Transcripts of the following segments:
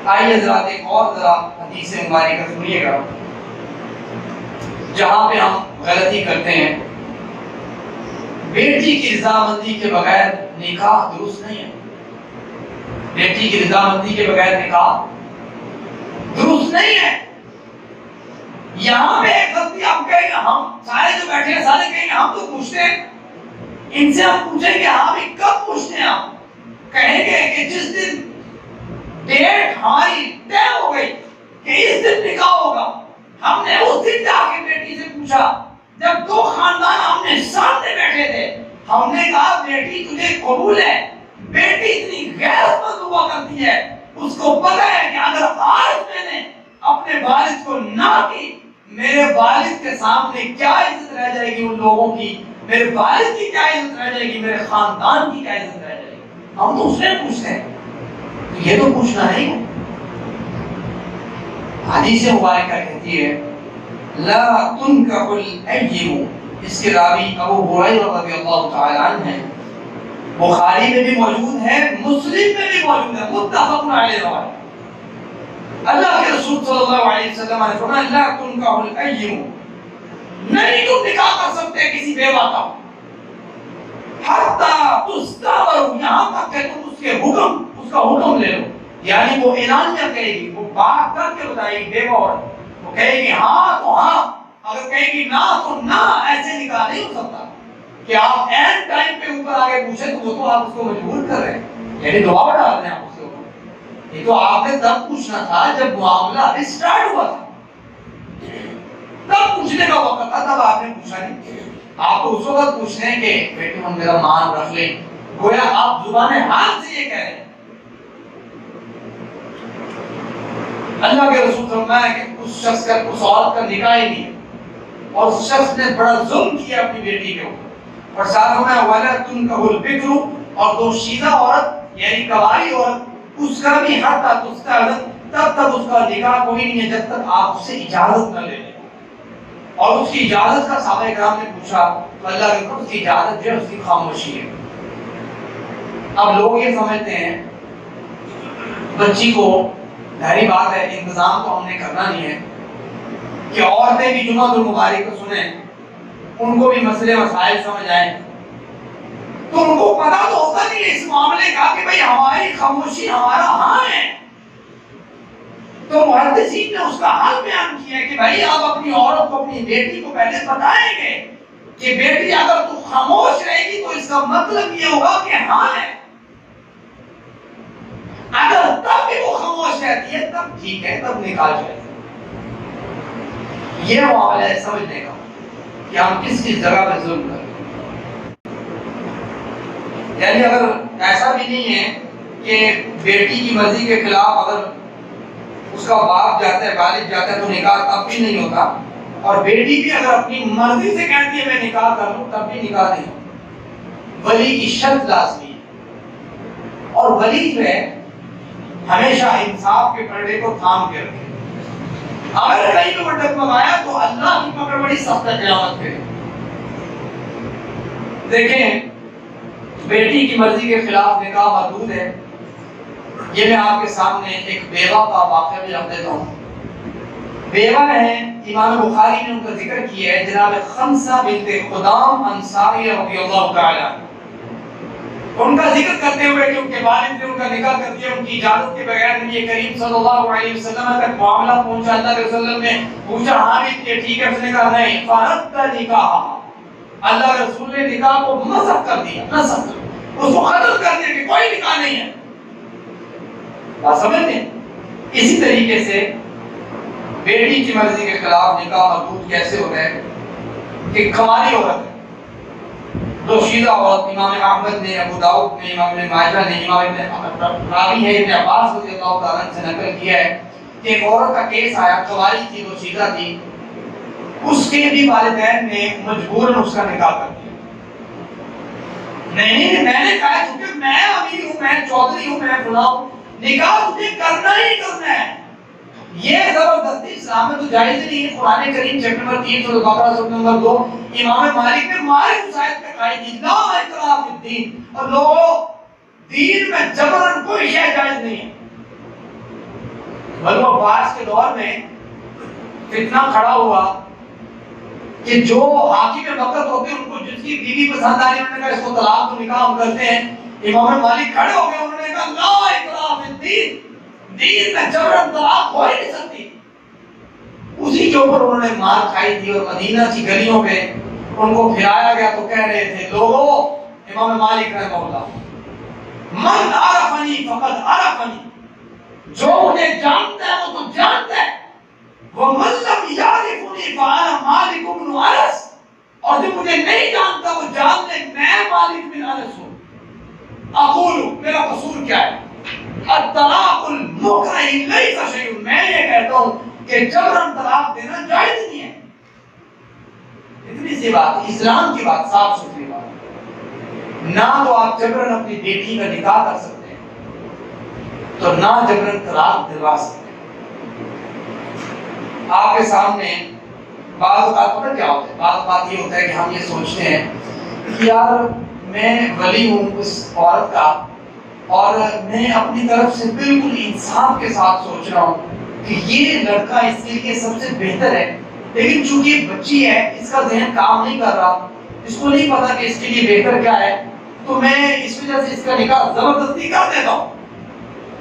آئیے حضرات ایک اور ذرا حدیث مبارکہ سنیے گا جہاں پہ ہم غلطی کرتے ہیں. بیٹی کی رضامندی کے بغیر نکاح درست نہیں ہے. بیٹی کی رضامندی کے بغیر نکاح درست نہیں ہے. یہاں پہ ایک غلطی آپ کہیں گے, ہم سارے جو بیٹھے ہیں سارے کہیں گے ہم تو پوچھتے ہیں, ان سے ہم پوچھیں گے ہاں بھی کب پوچھتے ہیں, ہم کہیں گے کہ جس دن ڈیٹ ہماری طے ہو گئی کہ اس دن نکاح ہوگا, ہم نے اس دن جا کے بیٹی سے پوچھا. جب دو خاندان ہم نے سامنے بیٹھے تھے, ہم نے کہا بیٹی تجھے قبول ہے. بیٹی اتنی غیرت مند ہوا کرتی ہے, اس کو پتہ ہے کہ اگر آج میں نے اپنے والد کو نہ کی, میرے والد کے سامنے کیا عزت رہ جائے گی ان لوگوں کی, میرے والد کی کیا عزت رہ جائے گی, میرے خاندان کی کیا عزت رہ جائے گی. ہم تو اس سے پوچھتے ہیں, یہ تو پوچھنا نہیں ہے. حدیث مبارکہ کہتی ہے لا تنکح الایّم, اس کے راوی ابو ہریرہ رضی اللہ تعالی عنہ ہیں, بخاری میں بھی موجود ہے, مسلم میں بھی موجود ہے, متفق علیہ روایت. اللہ کے رسول صلی اللہ علیہ وسلم نے فرمایا لا تنکح الایّم, نہیں تم نکاح کر سکتے کسی بیوہ کا, حتی تستأمر, یہاں تک کہ تم اس کا حکم لے لو. یعنی وہ اعلانیہ کہے گی, وہ بات کر کے بتائے گی بیوہ عورت, وہ کہے گی ہاں تو ہاں, اگر کہے گی نہ تو نہ. ایسے نکاح نہیں ہو سکتا کہ آپ اینڈ ٹائم پہ اوپر آگے پوچھیں تو وہ تو آپ اس کو مجبور کر رہے ہیں, یعنی دباؤ ڈال رہے ہیں آپ اس کے اوپر. یہ تو آپ نے تب پوچھنا تھا جب معاملہ اسٹارٹ ہوا تھا, تب پوچھنے کا وقت تھا, تب آپ نے پوچھا نہیں. آپ کو اس وقت پوچھنے ہیں کہ بیٹی ہم میرا مان رکھ لیں, گویا آپ زبان حال سے یہ کہہ رہے ہیں. اللہ کے رسول فرمایا کہ اس شخص کا, اس عورت کا نکاح ہی نہیں, اور اس شخص نے بڑا ظلم کیا اپنی بیٹی کے اوپر. اور ساتھ میں ولا تنکح البکر, اور دو شیدہ عورت یعنی کواری عورت, اس کا بھی حتی تستأذن, تب تک اس کا نکاح کوئی نہیں ہے جب تک آپ اس سے اجازت نہ لے لیں. اور اس کی اجازت کا صحابہ کرام نے پوچھا تو اللہ کے رسول, اس کی اجازت جو ہے اس کی خاموشی ہے. اب لوگ یہ سمجھتے ہیں بچی کو, ظاہری بات ہے انتظام تو ہم نے کرنا نہیں ہے کہ عورتیں بھی جمعہ المبارک کو سنیں, ان کو بھی مسئلے مسائل سمجھ آئیں, تو ان کو پتا تو ہوتا نہیں ہے اس معاملے کا کہ بھئی ہماری خاموشی ہمارا ہاں ہے. تو محدثین نے اس کا حل بیان کیا کہ بھئی آپ اپنی عورت کو, اپنی بیٹی کو پہلے بتائیں گے کہ بیٹی اگر تو خاموش رہے گی تو اس کا مطلب یہ ہوگا کہ ہاں ہے. اگر تب بھی وہ خاموش رہتی ہے تب ٹھیک ہے, تب نکاح جائے. یہ معاملہ ہے سمجھنے کا کہ ہم کس کس جگہ پہ ظلم کریں. یعنی اگر ایسا بھی نہیں ہے کہ بیٹی کی مرضی کے خلاف اگر اس کا باپ جاتا ہے, والد جاتا ہے, تو نکاح تب بھی نہیں ہوتا, اور بیٹی بھی اگر اپنی مرضی سے کہتی ہے میں نکاح کر لوں تب بھی نکاح نہیں ہوتا. ولی کی شرط لازمی ہے, اور ولی جو ہے ہمیشہ انصاف کے پردے کو تھام کے رکھے. اگر کہیں پہ وہ ڈگمگایا تو اللہ کی پکڑ بڑی سخت ہے قیامت پہ. دیکھیں بیٹی کی مرضی کے خلاف نکاح مردود ہے. یہ میں آپ کے سامنے ایک بیوہ کا واقعہ بھی رکھ دیتا ہوں. بیوہ ہیں, امام بخاری نے ان کا ذکر کیا ہے, جناب خمسہ بنت قدام انصاری رضی اللہ تعالی عنہ. ان کا ذکر کرتے ہوئے کہ ان کے والد نے ان کا نکاح کر دیا, ان کی اجازت کے بغیر نبی کریم صلی اللہ علیہ وسلم تک معاملہ پہنچا. اللہ کے رسول نے پوچھا ہاں بھی ٹھیک ہے, اس نے کہا نہیں, فرد نکاح, اللہ کے رسول نے نکاح کو مسخ کر دیا, نسخ, اس کو ختم کر دیا کہ کوئی نکاح نہیں ہے. بات سمجھتے ہیں؟ اسی طریقے سے بیٹی کی مرضی کے خلاف نکاح مردود کیسے ہوتا ہے کہ کماری عورت ہے, دو شیدہ عورت, امام احمد نے, ابو داؤد نے, امام ابن ماجہ نے, امام ابن راوی ہے ابن عباس رضی اللہ تعالیٰ عنہ سے نقل کیا ہے کہ ایک عورت کا کیس آیا, کواری تھی, دو شیدہ تھی, اس کے بھی والدین نے مجبوراً اس کا نکاح کر دیا. نہیں, میں نے کہا چونکہ میں امیر ہوں, میں چودھری ہوں, میں فلاں ہوں, نکاح تجھے کرنا ہی کرنا ہے. یہ زبردستی اسلام میں تو جائز نہیں ہے. قرآن کریم چیپٹر نمبر 3 سورۃ بقرہ سورۃ نمبر 2 امام مالک نے مالک مسائل پہ قائد کی لا اکراہ فی الدین, اور لوگوں دین میں جبرن کوئی شے جائز نہیں ہے. بنو عباس کے دور میں فتنہ کھڑا ہوا کہ جو حاکم وقت ہوتے ہیں ان کو جس کی بیوی پسند آئی انہوں نے کہا اس کو طلاق تو نکاح ہم کرتے ہیں. امام مالک کھڑے ہو گئے, انہوں نے کہا لا اکراہ فی الدین, دین میں جبرن طلاق ہو ہی نہیں سکتی. اسی کے اوپر انہوں نے مار کھائی تھی اور مدینہ کی گلیوں میں ان کو پھرایا گیا تو کہہ رہے تھے لوگوں, امام مالک رحمہ اللہ, من عرفنی فقد عرفنی, جو مجھے جانتا ہے وہ تو جانتا ہے, ومن لم یعرفنی فانا مالک بن انس, اور جو مجھے نہیں جانتا وہ جان لے میں مالک بن انس ہوں. اقول, میرا قصور کیا ہے؟ الطلاق المکرہ لیس شیء, میں یہ کہتا ہوں کہ جبرن طلاق دینا جائز نہیں ہے. اتنی سی بات, اسلام کی بات, صاف ستھری بات. نہ تو آپ جبرن اپنی بیٹی کا نکاح کر سکتے ہیں تو نہ جبرن طلاق دلوا سکتے ہیں. آپ کے سامنے بعض اوقات پتہ کیا ہوتا ہے, بعض اوقات یہ ہوتا ہے کہ ہم یہ سوچتے ہیں کہ یار میں ولی ہوں اس عورت کا اور میں اپنی طرف سے بالکل انصاف کے ساتھ سوچ رہا ہوں کہ یہ لڑکا اس کے لیے سب سے بہتر ہے, لیکن چونکہ یہ بچی ہے, اس کا ذہن کام نہیں کر رہا, اس کو نہیں پتا کہ اس کے لیے بہتر کیا ہے, تو میں اس وجہ سے اس کا نکاح زبردستی کر دیتا ہوں.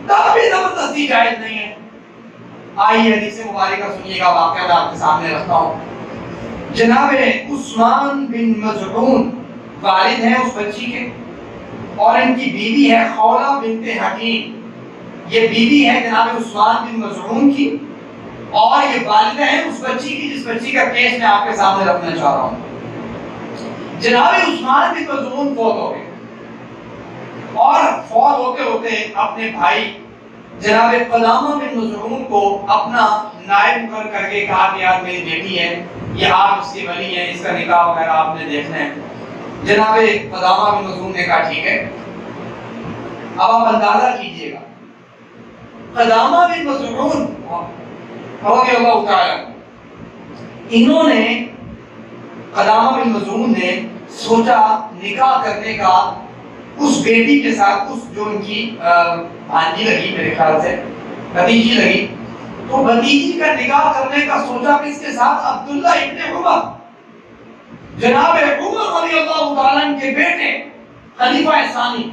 تب بھی زبردستی جائز نہیں ہے. آئیے حدیث مبارکہ سنیے گا, واقعہ میں آپ کے سامنے رکھتا ہوں. جناب عثمان بن مظعون والد ہیں اس بچی کے, اور ان کی بیوی ہے خولہ بنت حکیم. یہ بیوی ہے جناب عثمان بن مظعون کی, اور یہ والدہ ہیں اس بچی کی جس بچی کا کیس میں آپ کے سامنے رکھنا چاہ رہا ہوں. جناب عثمان بن مظعون فوت ہو گئے, اور فوت ہوتے ہوتے اپنے بھائی جناب قدامہ بن مظعون کو اپنا نائب مقرر کر کے کہا کہ یار میری بیٹی ہے, یہ آپ اس کے ولی ہیں, اس کا نکاح وغیرہ آپ نے دیکھنا ہے. جناب قدامہ بن مظعون نے کہا ٹھیک ہے. اب آپ اندازہ کیجئے گا, قدامہ بن مظعون رضی اللہ تعالی, انہوں نے, قدامہ بن مظعون نے سوچا نکاح کرنے کا اس بیٹی کے ساتھ, اس جو ان کی بھانجی لگی, میرے خیال سے بھتیجی لگی, تو بھتیجی کا نکاح کرنے کا سوچا کہ اس کے ساتھ عبداللہ ابن عمر, جناب عمر رضی اللہ تعالیٰ عنہ کے بیٹے, خلیفہ ثانی,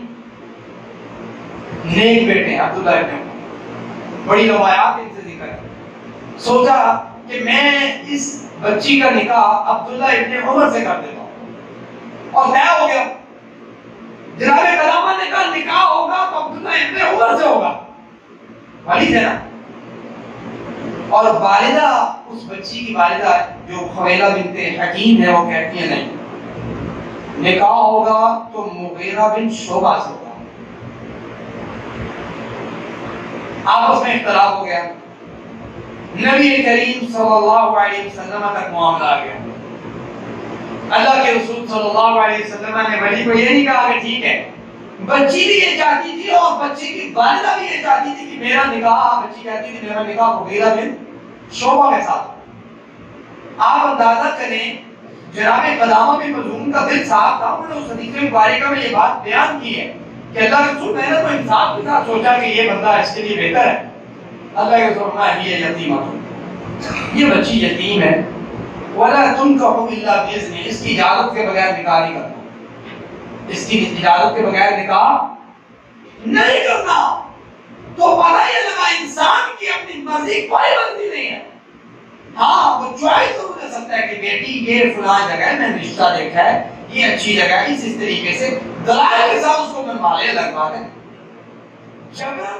نیک بیٹے ہیں عبداللہ ابن عمر, بڑی روایات ان سے ذکر ہے. سوچا کہ میں اس بچی کا نکاح عبداللہ ابن عمر سے کر دیتا ہوں, اور طے ہو گیا. جناب قدامہ نے کہا نکاح ہوگا تو عبداللہ ابن عمر سے ہوگا, والد ہے نا. اور والدہ, اس بچی کی والدہ جو خویلہ بنت حکیم ہے, وہ کہتی ہے نہیں, نکاح ہوگا تو مغیرہ بن شعبہ سے ہوگا. آپس میں اختلاف ہو گیا, نبی کریم صلی اللہ علیہ وسلم تک معاملہ آ گیا. اللہ کے رسول صلی اللہ علیہ وسلم نے ولی کو یہ نہیں کہا کہ ٹھیک ہے, بچی بھی یہ چاہتی تھی اور بچی کی والدہ بھی یہ چاہتی تھی کہ میرا نکاح, بچی کہتی تھی میرا نکاح مغیرہ بن شعبہ کے ساتھ. آپ اندازہ کریں جناب قدامہ بن مظعون کا دل صاف تھا, انہوں نے اس حدیث مبارکہ میں یہ بات بیان کی ہے کہ اللہ کے رسول, میں نے تو انصاف کے ساتھ سوچا کہ یہ بندہ اس کے لیے بہتر ہے. اللہ کے رسول فرمایا یہ یتیمہ, یہ بچی یتیم ہے, وَلَا تُنْكَحُ إِلَّا بِإِذْنِهِ, اس کی اجازت کے بغیر نکاح نہیں کرنا, اس کی اجازت کے بغیر نکاح نہیں کرنا. تو پتہ یہ لگا انسان کی اپنی مرضی کوئی مرضی نہیں ہے. ہاں وہ چوائس ضرور دے سکتا ہے کہ بیٹی یہ فلاں جگہ ہے, میں نے رشتہ دیکھا ہے, یہ اچھی جگہ ہے, اس طریقے سے دلائل کے ساتھ اس کو منوا لے, الگ بات ہے. جبرن